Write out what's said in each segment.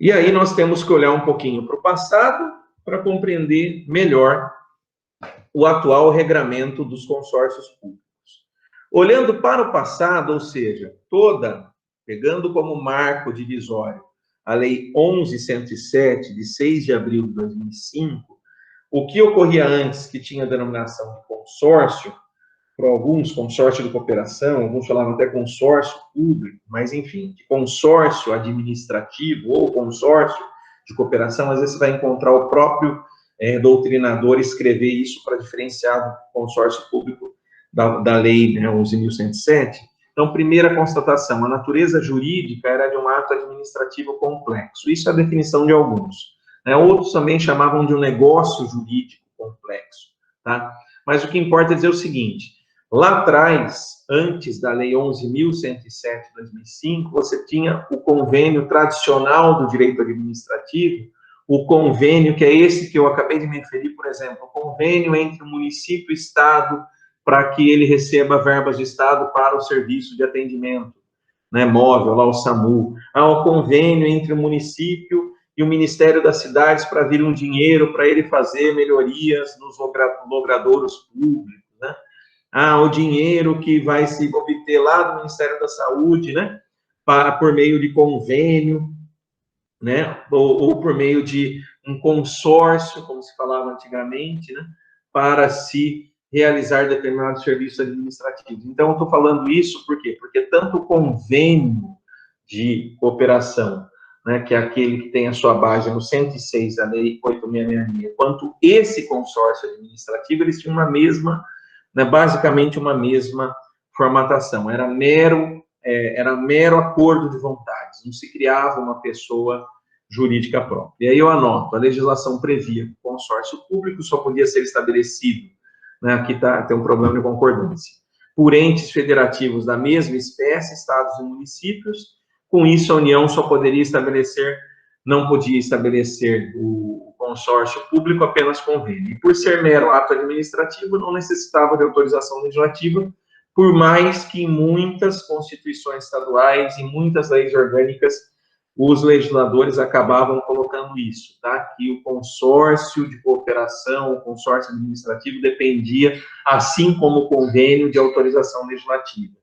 E aí nós temos que olhar um pouquinho para o passado para compreender melhor o atual regramento dos consórcios públicos. Olhando para o passado, ou seja, pegando como marco divisório a Lei 11.107, de 6 de abril de 2005, o que ocorria antes, que tinha a denominação de consórcio, para alguns, consórcio de cooperação, alguns falavam até consórcio público, mas enfim, de consórcio administrativo ou consórcio de cooperação, às vezes você vai encontrar o próprio doutrinador escrever isso para diferenciar do consórcio público da lei, né, 11.107. Então, primeira constatação, a natureza jurídica era de um ato administrativo complexo. Isso é a definição de alguns. Né? Outros também chamavam de um negócio jurídico complexo. Tá? Mas o que importa é dizer o seguinte, lá atrás, antes da Lei 11.107 de 2005, você tinha o convênio tradicional do direito administrativo, o convênio, que é esse que eu acabei de me referir, por exemplo, o convênio entre o município e o Estado, para que ele receba verbas do Estado para o serviço de atendimento, né, móvel, lá o SAMU. Há o convênio entre o município e o Ministério das Cidades para vir um dinheiro para ele fazer melhorias nos logradouros públicos, né? Há o dinheiro que vai se obter lá do Ministério da Saúde, né, por meio de convênio, né, ou por meio de um consórcio, como se falava antigamente, né, para se realizar determinados serviços administrativos. Então, eu estou falando isso por quê? Porque tanto o convênio de cooperação, né, que é aquele que tem a sua base no 106 da Lei 8.666, quanto esse consórcio administrativo, eles tinham uma mesma, né, basicamente uma mesma formatação. Era mero acordo de vontades, não se criava uma pessoa jurídica própria. E aí eu anoto, a legislação previa que o consórcio público só podia ser estabelecido, né, aqui tem um problema de concordância, por entes federativos da mesma espécie, estados e municípios. Com isso, a União não podia estabelecer o consórcio público apenas convênio. E por ser mero ato administrativo, não necessitava de autorização legislativa, por mais que em muitas constituições estaduais, em muitas leis orgânicas, os legisladores acabavam colocando isso, tá? Que o consórcio de cooperação, o consórcio administrativo dependia, assim como o convênio, de autorização legislativa.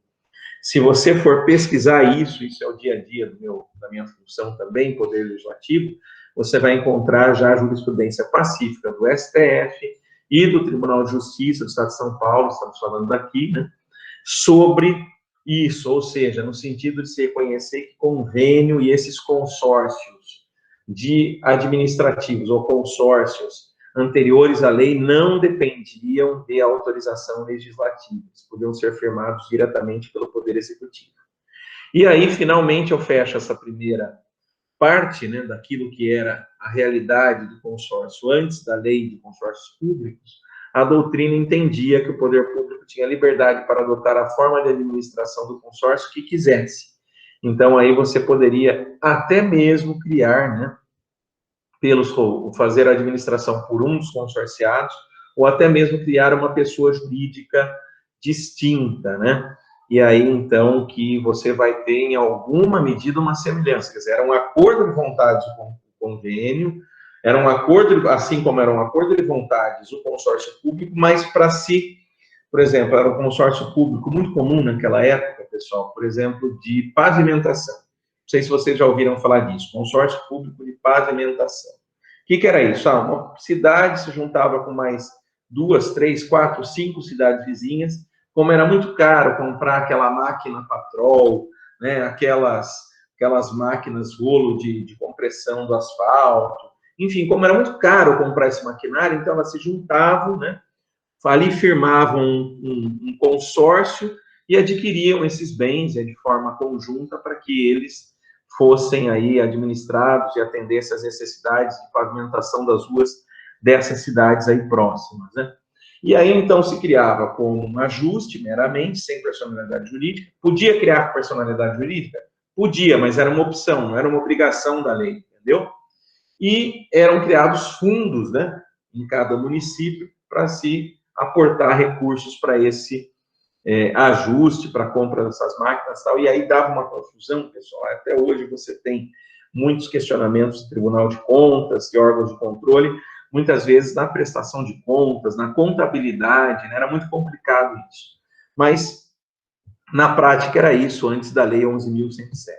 Se você for pesquisar isso é o dia a dia da minha função também, Poder Legislativo, você vai encontrar já a jurisprudência pacífica do STF e do Tribunal de Justiça do Estado de São Paulo, estamos falando daqui, né, sobre isso, ou seja, no sentido de se reconhecer que convênio e esses consórcios de administrativos ou consórcios anteriores à lei não dependiam de autorização legislativa, eles podiam ser firmados diretamente pelo Poder Executivo. E aí, finalmente, eu fecho essa primeira parte, né, daquilo que era a realidade do consórcio antes da lei de consórcios públicos. A doutrina entendia que o poder público tinha liberdade para adotar a forma de administração do consórcio que quisesse. Então, aí você poderia até mesmo criar, né, fazer a administração por um dos consorciados, ou até mesmo criar uma pessoa jurídica distinta, né? E aí, então, que você vai ter, em alguma medida, uma semelhança. Quer dizer, era um acordo de vontades com o convênio, era um acordo, assim como era um acordo de vontades o consórcio público, mas para si, por exemplo, era um consórcio público muito comum naquela época, pessoal, por exemplo, de pavimentação. Não sei se vocês já ouviram falar disso, consórcio público de pavimentação. O que era isso? Uma cidade se juntava com mais 2, 3, 4, 5 cidades vizinhas. Como era muito caro comprar aquela máquina Patrol, né, aquelas máquinas rolo de compressão do asfalto, enfim, como era muito caro comprar esse maquinário, então elas se juntavam, né, ali firmavam um consórcio e adquiriam esses bens, né, de forma conjunta para que eles fossem aí administrados e atendessem às necessidades de pavimentação das ruas dessas cidades aí próximas, né? E aí, então, se criava como um ajuste, meramente, sem personalidade jurídica. Podia criar personalidade jurídica? Podia, mas era uma opção, não era uma obrigação da lei, entendeu? E eram criados fundos, né, em cada município, para se aportar recursos para esse ajuste, para a compra dessas máquinas e tal. E aí dava uma confusão, pessoal. Até hoje você tem muitos questionamentos do Tribunal de Contas e órgãos de controle, muitas vezes na prestação de contas, na contabilidade, né? Era muito complicado isso. Mas, na prática, era isso antes da Lei 11.107.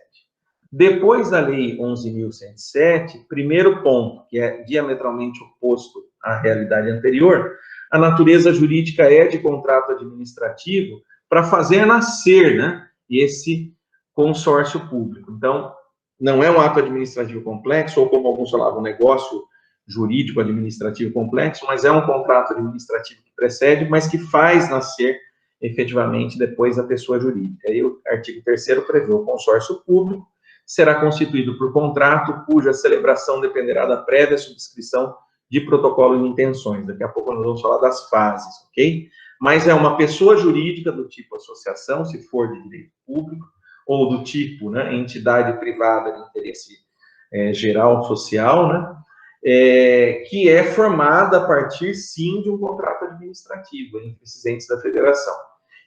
Depois da Lei 11.107, primeiro ponto, que é diametralmente oposto à realidade anterior, a natureza jurídica é de contrato administrativo para fazer nascer, né, esse consórcio público. Então, não é um ato administrativo complexo, ou como alguns falavam, um negócio jurídico administrativo complexo, mas é um contrato administrativo que precede, mas que faz nascer efetivamente depois a pessoa jurídica. E o artigo 3º prevê o consórcio público será constituído por contrato cuja celebração dependerá da prévia subscrição de protocolo de intenções. Daqui a pouco nós vamos falar das fases, ok? Mas é uma pessoa jurídica do tipo associação, se for de direito público, ou do tipo, né, entidade privada de interesse geral social, né, que é formada a partir, sim, de um contrato administrativo entre esses entes da federação.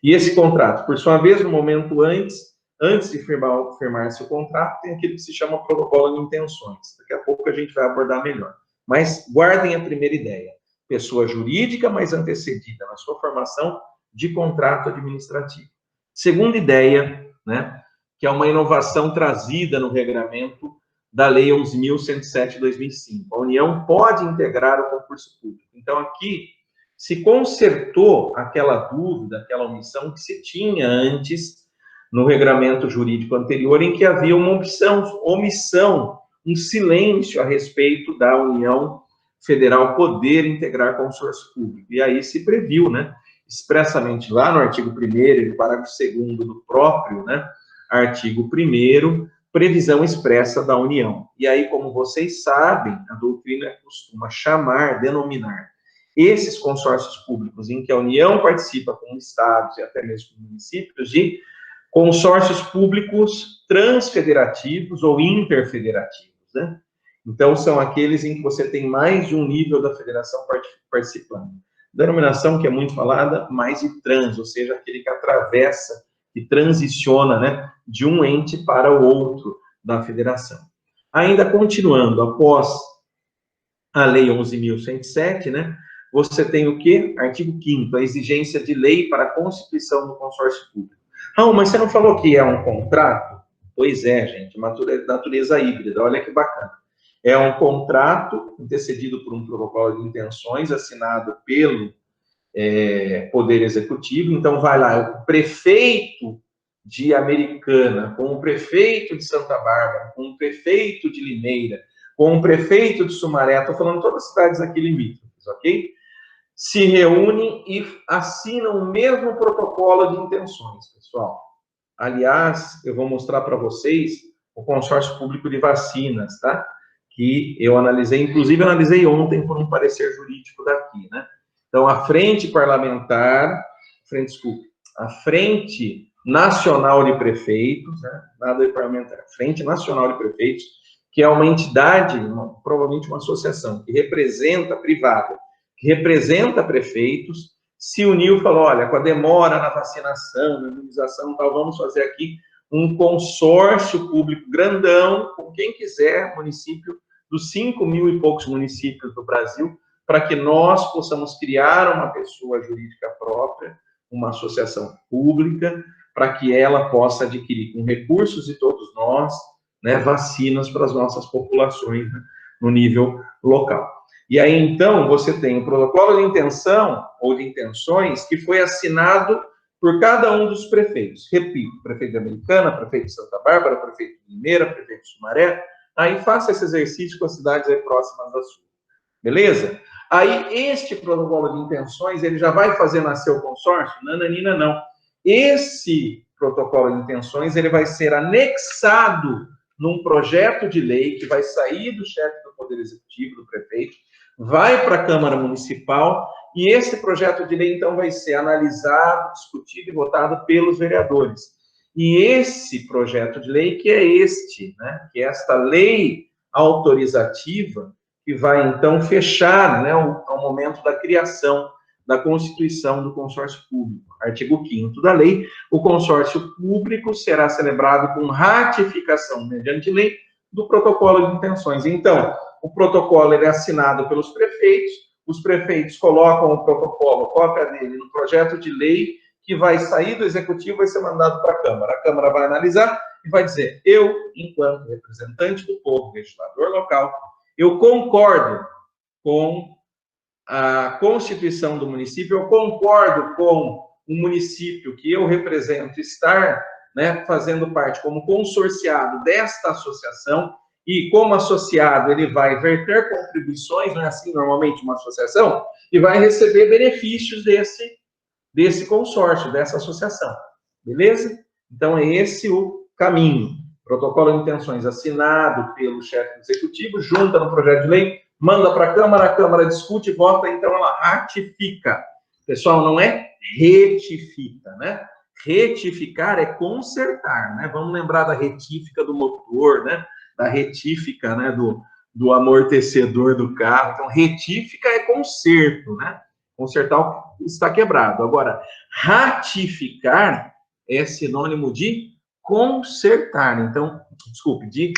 E esse contrato, por sua vez, no momento antes de firmar-se o contrato, tem aquilo que se chama protocolo de intenções. Daqui a pouco a gente vai abordar melhor. Mas guardem a primeira ideia. Pessoa jurídica, mas antecedida na sua formação de contrato administrativo. Segunda ideia, né, que é uma inovação trazida no regramento da Lei 11.107 de 2005. A União pode integrar o concurso público. Então, aqui se consertou aquela dúvida, aquela omissão que se tinha antes no regramento jurídico anterior, em que havia uma omissão, um silêncio a respeito da União Federal poder integrar consórcio público. E aí se previu, né, expressamente lá no artigo 1º, parágrafo 2º do próprio, né, artigo 1º, previsão expressa da União. E aí, como vocês sabem, a doutrina costuma denominar esses consórcios públicos em que a União participa com estados e até mesmo com municípios de consórcios públicos transfederativos ou interfederativos, né? Então, são aqueles em que você tem mais de um nível da federação participando. Denominação que é muito falada, mais de trans, ou seja, aquele que atravessa, que transiciona, né, de um ente para o outro da federação. Ainda continuando, após a Lei 11.107, né, você tem o quê? Artigo 5º, a exigência de lei para a constituição do consórcio público. Raul, mas você não falou que é um contrato? Pois é, gente, natureza híbrida, olha que bacana. É um contrato antecedido por um protocolo de intenções assinado pelo Poder Executivo. Então, vai lá, o prefeito de Americana, com o prefeito de Santa Bárbara, com o prefeito de Limeira, com o prefeito de Sumaré, estou falando todas as cidades aqui limítrofes, ok? Se reúnem e assinam o mesmo protocolo de intenções, pessoal. Aliás, eu vou mostrar para vocês o consórcio público de vacinas, tá? Que eu analisei, inclusive analisei ontem por um parecer jurídico daqui, né? Então, a Frente Parlamentar, a Frente Nacional de Prefeitos, né? Nada de parlamentar, Frente Nacional de Prefeitos, que é uma entidade, provavelmente uma associação, que representa privada, que representa prefeitos, se uniu e falou, olha, com a demora na vacinação, na imunização, tal, vamos fazer aqui um consórcio público grandão, com quem quiser, município, dos 5.000 e poucos municípios do Brasil, para que nós possamos criar uma pessoa jurídica própria, uma associação pública, para que ela possa adquirir, com recursos de todos nós, né, vacinas para as nossas populações, né, no nível local. E aí, então, você tem o protocolo de intenção, ou de intenções, que foi assinado por cada um dos prefeitos. Repito, prefeito de Americana, prefeito de Santa Bárbara, prefeito de Limeira, prefeito de Sumaré. Aí, faça esse exercício com as cidades aí próximas da sua. Beleza? Aí, este protocolo de intenções, ele já vai fazer nascer o consórcio? Nananina, não. Esse protocolo de intenções, ele vai ser anexado num projeto de lei que vai sair do chefe do Poder Executivo, do prefeito, vai para a Câmara Municipal, e esse projeto de lei, então, vai ser analisado, discutido e votado pelos vereadores. E esse projeto de lei, que é este, né, que é esta lei autorizativa, que vai, então, fechar, né, ao momento da criação, da constituição do consórcio público. Artigo 5º da lei, o consórcio público será celebrado com ratificação mediante lei do protocolo de intenções. Então, o protocolo ele é assinado pelos prefeitos, os prefeitos colocam o protocolo, cópia dele no projeto de lei, que vai sair do executivo e vai ser mandado para a Câmara. A Câmara vai analisar e vai dizer, eu, enquanto representante do povo, legislador local, eu concordo com a Constituição do município, eu concordo com o município que eu represento estar, né, fazendo parte como consorciado desta associação, e como associado ele vai verter contribuições, não é assim normalmente uma associação, e vai receber benefícios desse consórcio, dessa associação, beleza? Então é esse o caminho. Protocolo de intenções assinado pelo chefe do executivo, junta no projeto de lei, manda para a Câmara discute, vota, então ela ratifica. Pessoal, não é retifica, né? Retificar é consertar, né? Vamos lembrar da retífica do motor, né? Da retífica, né? Do amortecedor do carro. Então, retífica é conserto, né? Consertar o que está quebrado. Agora, ratificar é sinônimo de consertar. Então, desculpe, de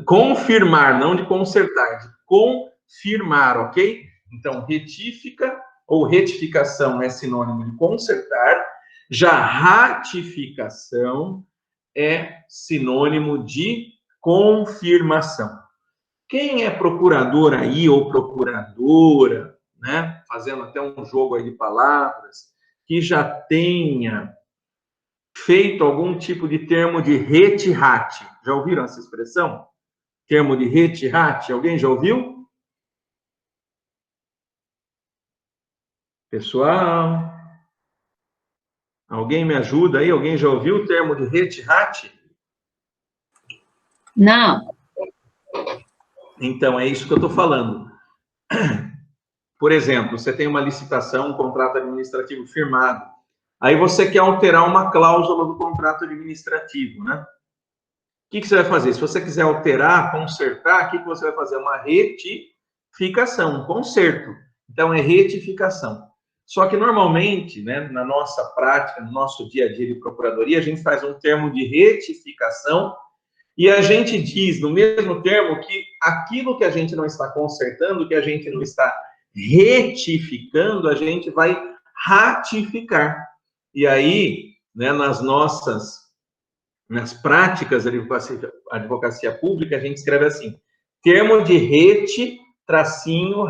confirmar, não de consertar, de confirmar, ok? Então, retífica ou retificação é sinônimo de consertar, já ratificação é sinônimo de confirmação. Quem é procurador aí ou procuradora, né, fazendo até um jogo aí de palavras, que já tenha feito algum tipo de termo de rete-rate? Já ouviram essa expressão? Termo de rete-rate, alguém já ouviu? Pessoal, alguém me ajuda aí? Alguém já ouviu o termo de rete-rate? Não. Então, é isso que eu estou falando. Por exemplo, você tem uma licitação, um contrato administrativo firmado. Aí você quer alterar uma cláusula do contrato administrativo, né? O que você vai fazer? Se você quiser alterar, consertar, o que você vai fazer? Uma retificação, um conserto. Então, é retificação. Só que, normalmente, né, na nossa prática, no nosso dia a dia de procuradoria, a gente faz um termo de retificação e a gente diz, no mesmo termo, que aquilo que a gente não está consertando, que a gente não está retificando, a gente vai ratificar. E aí, né, nas práticas da advocacia pública, a gente escreve assim, termo de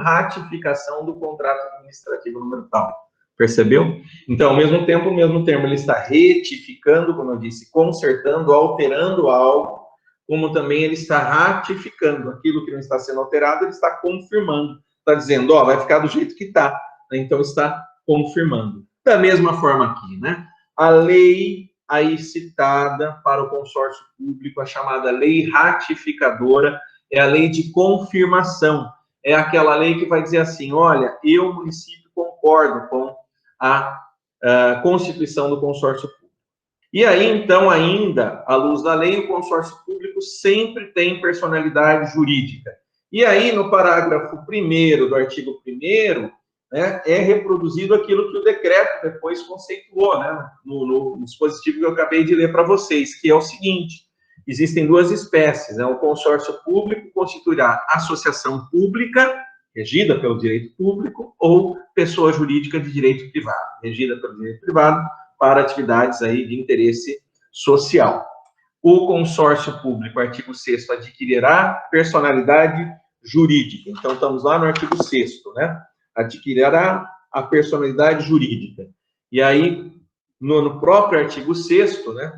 ratificação do contrato administrativo número tal. Percebeu? Então, ao mesmo tempo, o mesmo termo, ele está retificando, como eu disse, consertando, alterando algo, como também ele está ratificando aquilo que não está sendo alterado, ele está confirmando. Está dizendo, ó, vai ficar do jeito que está. Então, está confirmando. Da mesma forma aqui, né? A lei aí citada para o consórcio público, a chamada lei ratificadora, é a lei de confirmação. É aquela lei que vai dizer assim, olha, eu, município, concordo com a constituição do consórcio público. E aí, então, ainda, à luz da lei, o consórcio público sempre tem personalidade jurídica. E aí, no parágrafo 1º do artigo 1º, né, é reproduzido aquilo que o decreto depois conceituou, né, no dispositivo que eu acabei de ler para vocês, que é o seguinte, existem duas espécies, né, o consórcio público constituirá associação pública, regida pelo direito público, ou pessoa jurídica de direito privado, regida pelo direito privado, para atividades aí de interesse social. O consórcio público, artigo 6º, adquirirá personalidade jurídica. Então, estamos lá no artigo 6º, né? Adquirirá a personalidade jurídica. E aí, no próprio artigo 6º, né?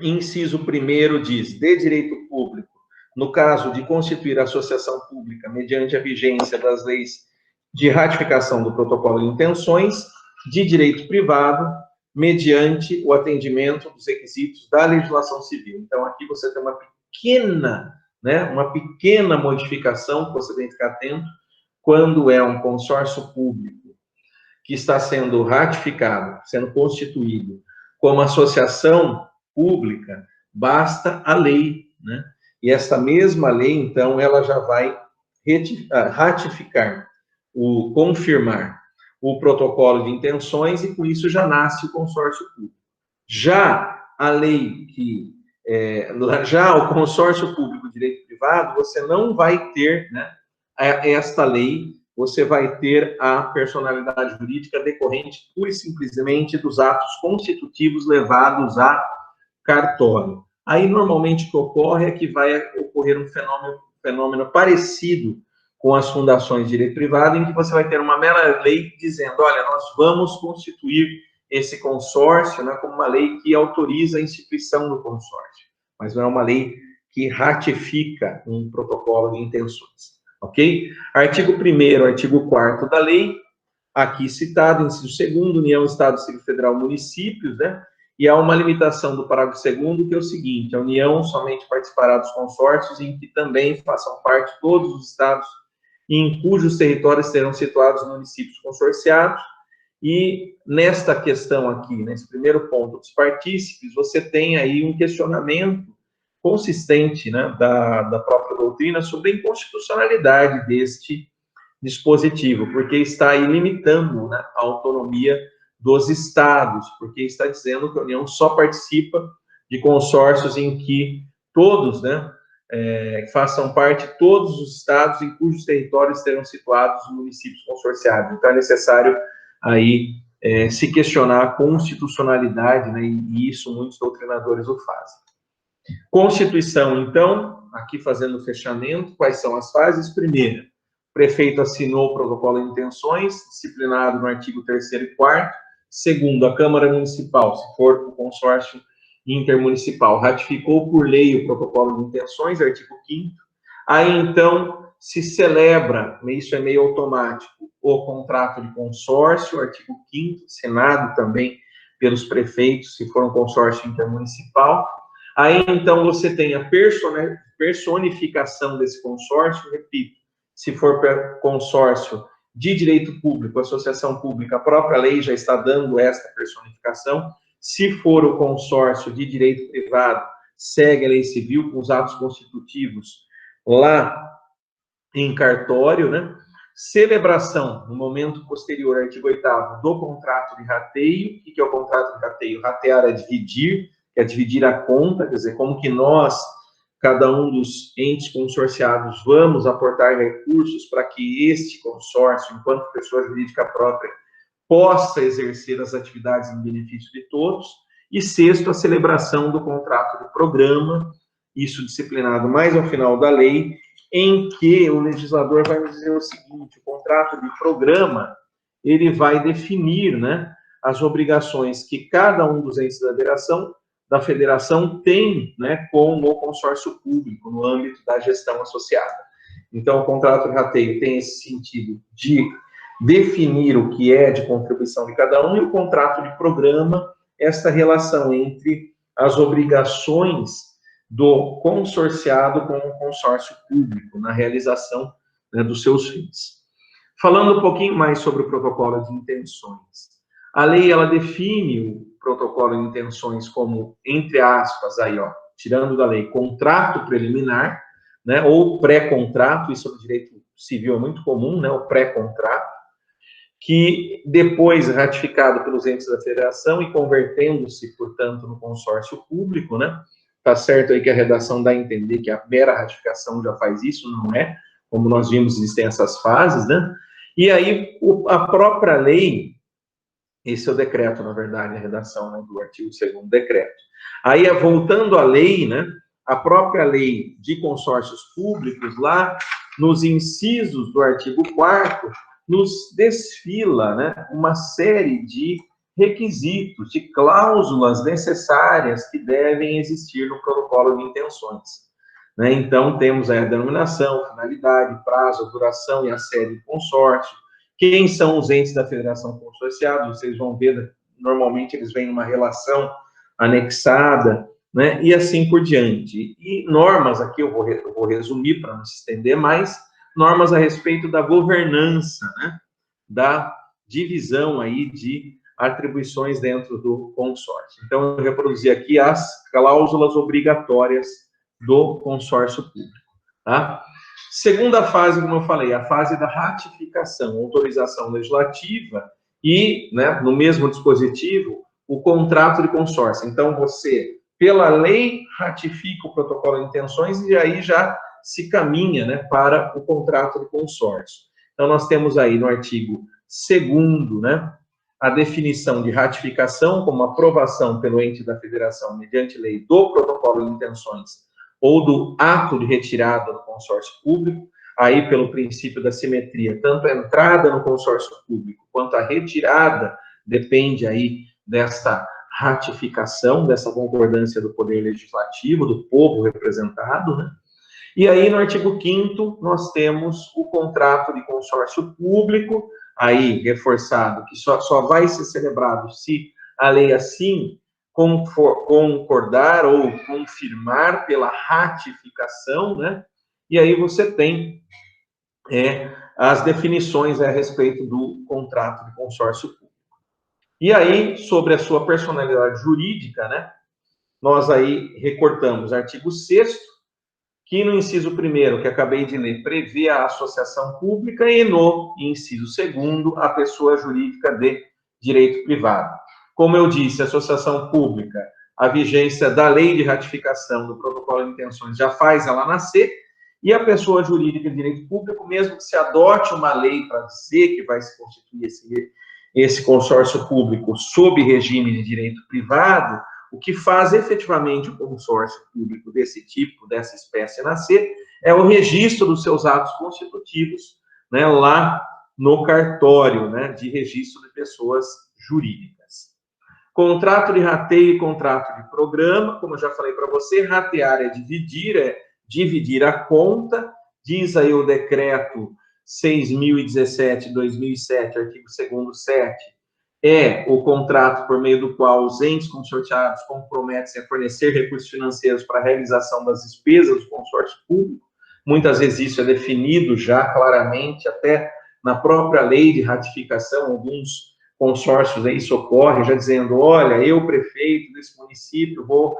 Inciso 1º diz, de direito público, no caso de constituir associação pública mediante a vigência das leis de ratificação do protocolo de intenções, de direito privado, mediante o atendimento dos requisitos da legislação civil. Então, aqui você tem uma pequena modificação que você tem que ficar atento quando é um consórcio público que está sendo ratificado, sendo constituído como associação pública, basta a lei, né? E essa mesma lei, então, ela já vai ratificar, confirmar o protocolo de intenções e, com isso, já nasce o consórcio público. Já a lei que Já o consórcio público direito privado, você não vai ter, né, esta lei, você vai ter a personalidade jurídica decorrente pura e simplesmente dos atos constitutivos levados a cartório. Aí, normalmente, o que ocorre é que vai ocorrer um fenômeno parecido com as fundações de direito privado, em que você vai ter uma mera lei dizendo, olha, nós vamos constituir esse consórcio, né, como uma lei que autoriza a instituição do consórcio, mas não é uma lei que ratifica um protocolo de intenções, ok? Artigo 1º, artigo 4º da lei, aqui citado, inciso 2º, União, Estado, Distrito Federal, municípios, né? E há uma limitação do parágrafo 2º, que é o seguinte, a União somente participará dos consórcios em que também façam parte todos os estados em cujos territórios serão situados municípios consorciados. E nesta questão aqui, nesse primeiro ponto dos partícipes, você tem aí um questionamento consistente, né, da própria doutrina sobre a inconstitucionalidade deste dispositivo, porque está aí limitando, né, a autonomia dos estados, porque está dizendo que a União só participa de consórcios em que todos, né, façam parte todos os estados em cujos territórios serão situados os municípios consorciados. Então, é necessário aí se questionar a constitucionalidade, né, e isso muitos doutrinadores o fazem. Constituição, então, aqui fazendo o fechamento, quais são as fases? Primeira, o prefeito assinou o protocolo de intenções, disciplinado no artigo 3º e 4º. Segundo, a Câmara Municipal, se for o consórcio intermunicipal, ratificou por lei o protocolo de intenções, artigo 5º. Aí, então, se celebra, isso é meio automático, o contrato de consórcio, artigo 5º, Senado também pelos prefeitos, se for um consórcio intermunicipal. Aí, então, você tem a personificação desse consórcio, repito, se for consórcio de direito público, associação pública, a própria lei já está dando esta personificação. Se for o consórcio de direito privado, segue a lei civil com os atos constitutivos lá em cartório, né? Celebração, no momento posterior, artigo 8º, do contrato de rateio. O que é o contrato de rateio? Ratear é dividir, que é dividir a conta, quer dizer, como que nós, cada um dos entes consorciados, vamos aportar recursos para que este consórcio, enquanto pessoa jurídica própria, possa exercer as atividades em benefício de todos. E sexto, a celebração do contrato de programa, isso disciplinado mais ao final da lei, em que o legislador vai nos dizer o seguinte, o contrato de programa, ele vai definir, né, as obrigações que cada um dos entes da federação tem, né, com o consórcio público, no âmbito da gestão associada. Então, o contrato de rateio tem esse sentido de definir o que é de contribuição de cada um, e o contrato de programa, esta relação entre as obrigações do consorciado com o consórcio público, na realização, né, dos seus fins. Falando um pouquinho mais sobre o protocolo de intenções. A lei, ela define o protocolo de intenções como, entre aspas, aí, ó, tirando da lei, contrato preliminar, né, ou pré-contrato, isso no direito civil é muito comum, né, o pré-contrato, que depois ratificado pelos entes da federação e convertendo-se, portanto, no consórcio público, né? Tá certo aí que a redação dá a entender que a mera ratificação já faz isso, não é? Como nós vimos, existem essas fases, né? E aí, a própria lei, esse é o decreto, na verdade, a redação, né, do artigo 2º decreto. Aí, voltando à lei, né? A própria lei de consórcios públicos, lá nos incisos do artigo 4º, nos desfila, né, uma série de requisitos, de cláusulas necessárias que devem existir no protocolo de intenções, né? Então, temos aí a denominação, finalidade, prazo, duração e a sede do consórcio. Quem são os entes da federação consorciada? Vocês vão ver, normalmente eles vêm numa relação anexada, né? E assim por diante. E normas, aqui eu vou resumir para não se estender mais, normas a respeito da governança, né, da divisão aí de atribuições dentro do consórcio. Então, eu reproduzi aqui as cláusulas obrigatórias do consórcio público, tá? Segunda fase, como eu falei, a fase da ratificação, autorização legislativa e, né, no mesmo dispositivo, o contrato de consórcio. Então, você pela lei, ratifica o protocolo de intenções e aí já se caminha, né, para o contrato de consórcio. Então, nós temos aí no artigo 2º, né, a definição de ratificação como aprovação pelo ente da federação mediante lei do protocolo de intenções ou do ato de retirada do consórcio público, aí pelo princípio da simetria, tanto a entrada no consórcio público quanto a retirada depende aí dessa ratificação, dessa concordância do Poder Legislativo, do povo representado, né? E aí, no artigo 5º, nós temos o contrato de consórcio público, aí reforçado, que só vai ser celebrado se a lei assim concordar ou confirmar pela ratificação, né? E aí você tem as definições a respeito do contrato de consórcio público. E aí, sobre a sua personalidade jurídica, né? Nós aí recortamos artigo 6º, que no inciso 1º, que acabei de ler, prevê a associação pública, e no inciso 2º, a pessoa jurídica de direito privado. Como eu disse, a associação pública, a vigência da lei de ratificação do protocolo de intenções já faz ela nascer, e a pessoa jurídica de direito público, mesmo que se adote uma lei para dizer que vai se constituir esse consórcio público sob regime de direito privado, o que faz efetivamente o consórcio público desse tipo, dessa espécie nascer, é o registro dos seus atos constitutivos, né, lá no cartório, né, de registro de pessoas jurídicas. Contrato de rateio e contrato de programa, como eu já falei para você, ratear é dividir a conta, diz aí o decreto 6.017/2007, artigo 2º, 7, é o contrato por meio do qual os entes consorciados comprometem-se a fornecer recursos financeiros para a realização das despesas do consórcio público. Muitas vezes isso é definido já claramente, até na própria lei de ratificação, alguns consórcios aí socorrem, já dizendo, olha, eu, prefeito desse município, vou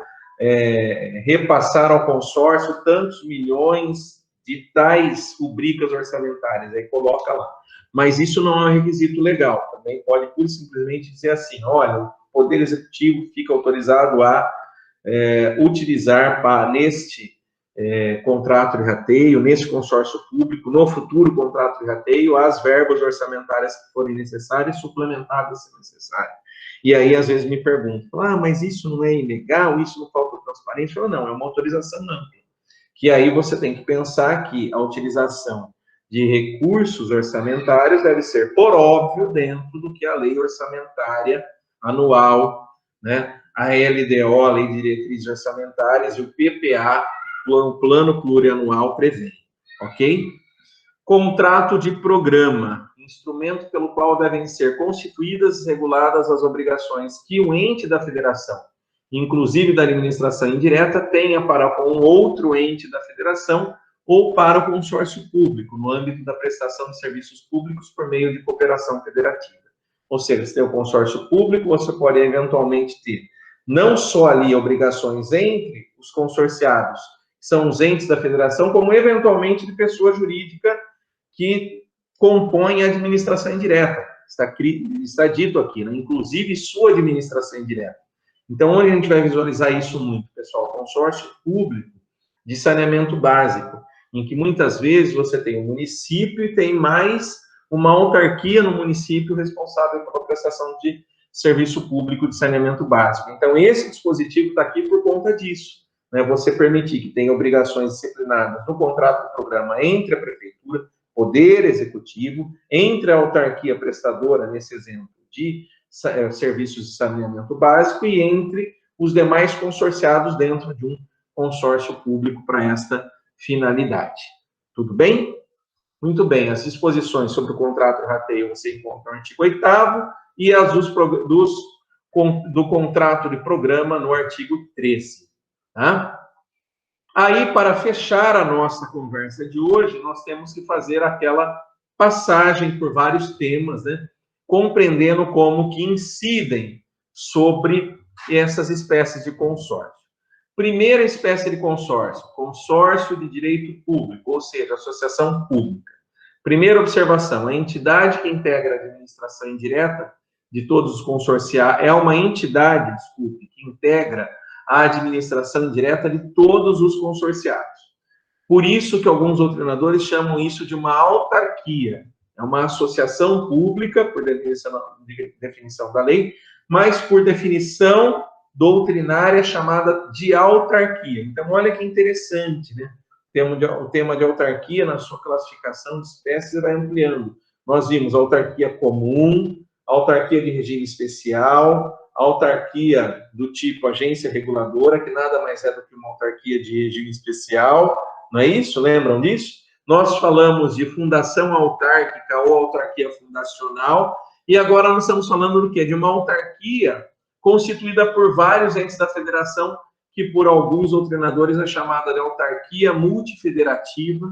repassar ao consórcio tantos milhões de tais rubricas orçamentárias, aí coloca lá. Mas isso não é um requisito legal, também pode pura e simplesmente dizer assim, olha, o Poder Executivo fica autorizado a utilizar neste contrato de rateio, neste consórcio público, no futuro contrato de rateio, as verbas orçamentárias que forem necessárias, suplementadas se necessário. E aí, às vezes, me perguntam, mas isso não é ilegal, isso não falta transparência? Eu falo, não, é uma autorização ampla. Que aí você tem que pensar que a utilização de recursos orçamentários deve ser, por óbvio, dentro do que a lei orçamentária anual, né, a LDO, a Lei de Diretrizes Orçamentárias, e o PPA, o Plano Plurianual, prevê, ok? Contrato de programa, instrumento pelo qual devem ser constituídas e reguladas as obrigações que o ente da federação, inclusive da administração indireta, tenha para com outro ente da federação ou para o consórcio público, no âmbito da prestação de serviços públicos por meio de cooperação federativa. Ou seja, se tem o consórcio público, você pode eventualmente ter não só ali obrigações entre os consorciados, que são os entes da federação, como eventualmente de pessoa jurídica que compõe a administração indireta. Está dito aqui, né? Inclusive sua administração indireta. Então, onde a gente vai visualizar isso muito, pessoal? Consórcio público de saneamento básico, em que muitas vezes você tem um município e tem mais uma autarquia no município responsável pela prestação de serviço público de saneamento básico. Então, esse dispositivo está aqui por conta disso, né? Você permitir que tenha obrigações disciplinadas no contrato do programa entre a prefeitura, Poder Executivo, entre a autarquia prestadora, nesse exemplo, de serviços de saneamento básico, e entre os demais consorciados dentro de um consórcio público para esta finalidade. Tudo bem? Muito bem, as disposições sobre o contrato de rateio você encontra no artigo 8º e as do contrato de programa no artigo 13. Tá? Aí, para fechar a nossa conversa de hoje, nós temos que fazer aquela passagem por vários temas, né? Compreendendo como que incidem sobre essas espécies de consórcio. Primeira espécie de consórcio, consórcio de direito público, ou seja, associação pública. Primeira observação, a entidade que integra a administração indireta de todos os consorciados, é uma entidade, que integra a administração indireta de todos os consorciados. Por isso que alguns doutrinadores chamam isso de uma autarquia. É uma associação pública, por definição da lei, mas por definição doutrinária chamada de autarquia. Então, olha que interessante, né? O tema de autarquia, na sua classificação de espécies, vai ampliando. Nós vimos autarquia comum, autarquia de regime especial, autarquia do tipo agência reguladora, que nada mais é do que uma autarquia de regime especial, não é isso? Lembram disso? Nós falamos de fundação autárquica ou autarquia fundacional, e agora nós estamos falando do quê? De uma autarquia constituída por vários entes da federação, que por alguns doutrinadores é chamada de autarquia multifederativa,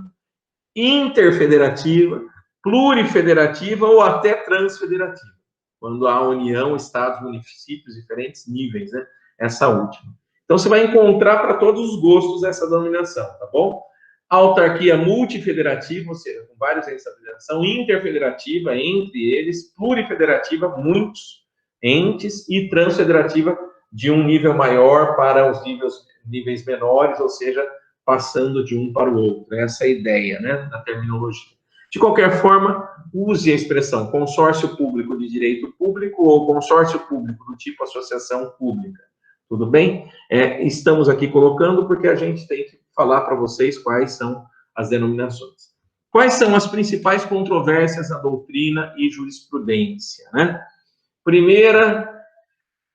interfederativa, plurifederativa ou até transfederativa, quando há união, estados, municípios, diferentes níveis, né? Essa última. Então, você vai encontrar para todos os gostos essa denominação, tá bom? Autarquia multifederativa, ou seja, com vários entes da federação, interfederativa, entre eles, plurifederativa, muitos entes, e transfederativa, de um nível maior para os níveis menores, ou seja, passando de um para o outro. Essa é a ideia, né, da terminologia. De qualquer forma, use a expressão consórcio público de direito público ou consórcio público do tipo associação pública. Tudo bem? Estamos aqui colocando porque a gente tem que falar para vocês quais são as denominações. Quais são as principais controvérsias na doutrina e jurisprudência, né? Primeira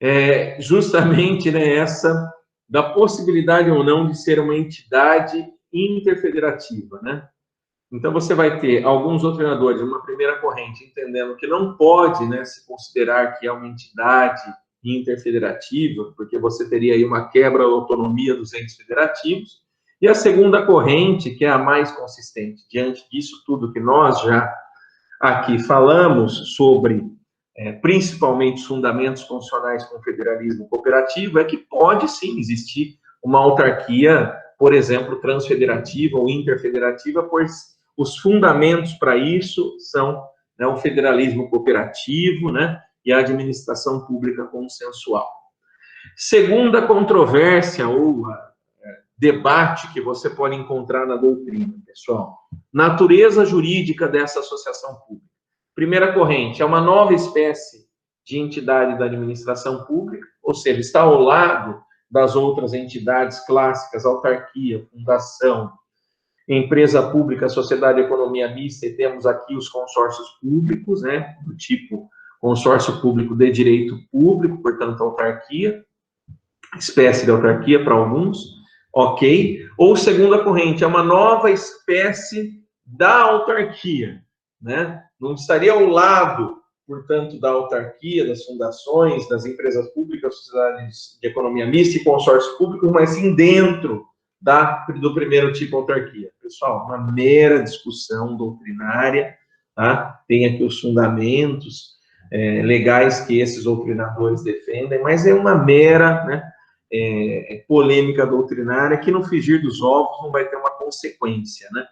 é justamente, né, essa da possibilidade ou não de ser uma entidade interfederativa, né? Então, você vai ter alguns doutrinadores, uma primeira corrente, entendendo que não pode, né, se considerar que é uma entidade interfederativa, porque você teria aí uma quebra da autonomia dos entes federativos, e a segunda corrente, que é a mais consistente, diante disso tudo que nós já aqui falamos sobre, principalmente os fundamentos constitucionais com o federalismo cooperativo, é que pode sim existir uma autarquia, por exemplo, transfederativa ou interfederativa, pois os fundamentos para isso são, né, o federalismo cooperativo, né, e a administração pública consensual. Segunda controvérsia ou debate que você pode encontrar na doutrina, pessoal. Natureza jurídica dessa associação pública. Primeira corrente, é uma nova espécie de entidade da administração pública, ou seja, está ao lado das outras entidades clássicas, autarquia, fundação, empresa pública, sociedade, economia mista, e temos aqui os consórcios públicos, né, do tipo consórcio público de direito público, portanto, autarquia, espécie de autarquia para alguns, ok? Ou segunda corrente, é uma nova espécie da autarquia, né? Não estaria ao lado, portanto, da autarquia, das fundações, das empresas públicas, sociedades de economia mista e consórcios públicos, mas sim dentro do primeiro tipo autarquia. Pessoal, uma mera discussão doutrinária, tá? Tem aqui os fundamentos legais que esses doutrinadores defendem, mas é uma mera, né, polêmica doutrinária que no frigir dos ovos não vai ter uma consequência, né?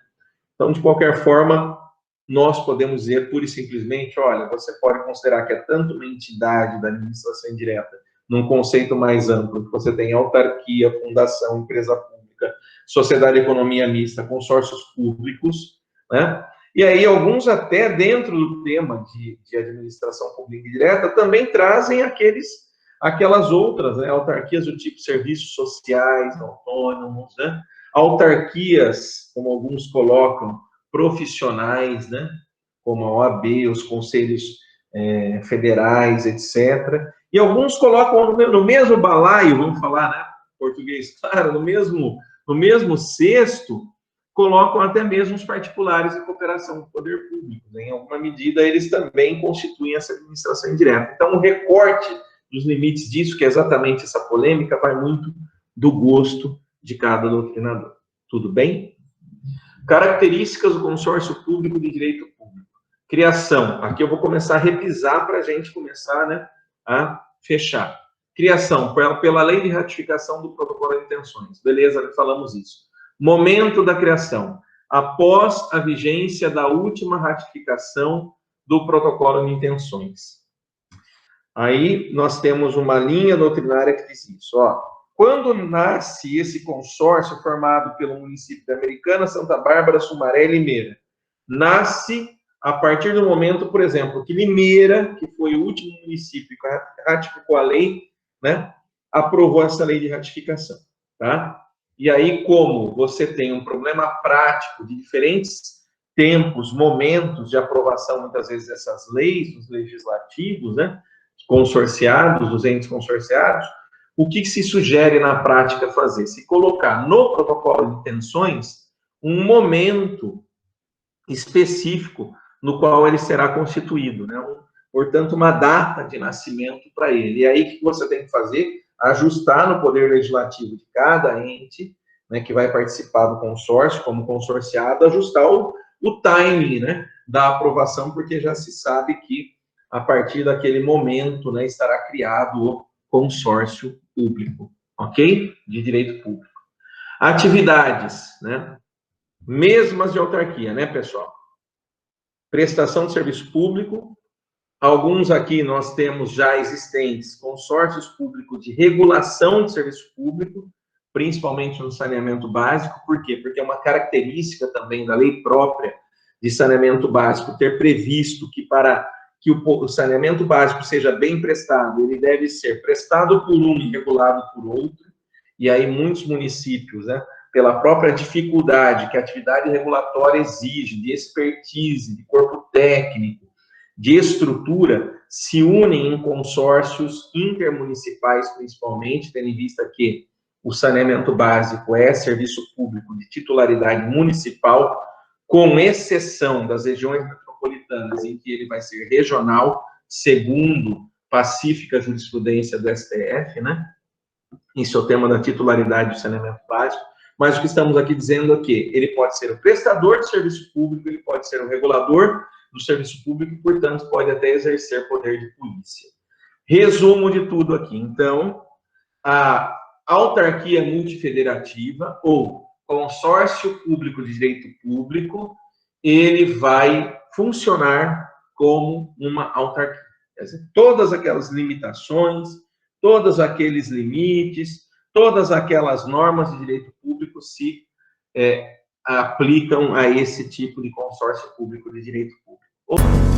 Então, de qualquer forma, nós podemos dizer pura e simplesmente, olha, você pode considerar que é tanto uma entidade da administração indireta, num conceito mais amplo, que você tem autarquia, fundação, empresa pública, sociedade, economia mista, consórcios públicos, né? E aí, alguns até dentro do tema de administração pública indireta também trazem aquelas outras, né, autarquias do tipo serviços sociais, autônomos, né, autarquias, como alguns colocam, profissionais, né, como a OAB, os conselhos federais, etc. E alguns colocam no mesmo balaio, vamos falar, né, português, claro, no mesmo cesto, colocam até mesmo os particulares de cooperação com o poder público. Né? Em alguma medida, eles também constituem essa administração indireta. Então, o recorte dos limites disso, que é exatamente essa polêmica, vai muito do gosto de cada doutrinador. Tudo bem? Características do consórcio público de direito público. Criação. Aqui eu vou começar a repisar para a gente começar, né, a fechar. Criação, pela lei de ratificação do protocolo de intenções. Beleza, falamos isso. Momento da criação. Após a vigência da última ratificação do protocolo de intenções. Aí nós temos uma linha doutrinária que diz isso, ó. quando nasce esse consórcio formado pelo município de Americana, Santa Bárbara, Sumaré e Limeira? Nasce a partir do momento, por exemplo, que Limeira, que foi o último município que ratificou a lei, né, aprovou essa lei de ratificação, tá? E aí, como você tem um problema prático de diferentes tempos, momentos de aprovação, muitas vezes, dessas leis, dos legislativos, né, consorciados, dos entes consorciados, o que se sugere na prática fazer? Se colocar no protocolo de intenções um momento específico no qual ele será constituído, né? Portanto, uma data de nascimento para ele. E aí, o que você tem que fazer? Ajustar no poder legislativo de cada ente, né, que vai participar do consórcio, como consorciado, ajustar o timing, né, da aprovação, porque já se sabe que, a partir daquele momento, né, estará criado o consórcio público, ok? De direito público. Atividades, né? Mesmas de autarquia, né, pessoal? Prestação de serviço público. Alguns aqui nós temos já existentes consórcios públicos de regulação de serviço público, principalmente no saneamento básico. Por quê? Porque é uma característica também da lei própria de saneamento básico ter previsto que para que o saneamento básico seja bem prestado, ele deve ser prestado por um e regulado por outro. E aí muitos municípios, né, pela própria dificuldade que a atividade regulatória exige, de expertise, de corpo técnico, de estrutura, se unem em consórcios intermunicipais, principalmente, tendo em vista que o saneamento básico é serviço público de titularidade municipal, com exceção das regiões metropolitanas, em que ele vai ser regional, segundo pacífica jurisprudência do STF, né? Isso é o tema da titularidade do saneamento básico. Mas o que estamos aqui dizendo é que ele pode ser o prestador de serviço público, ele pode ser o regulador do serviço público e, portanto, pode até exercer poder de polícia. Resumo de tudo aqui. Então, a autarquia multifederativa ou consórcio público de direito público, ele vai funcionar como uma autarquia. Quer dizer, todas aquelas limitações, todos aqueles limites, todas aquelas normas de direito público se aplicam a esse tipo de consórcio público de direito público.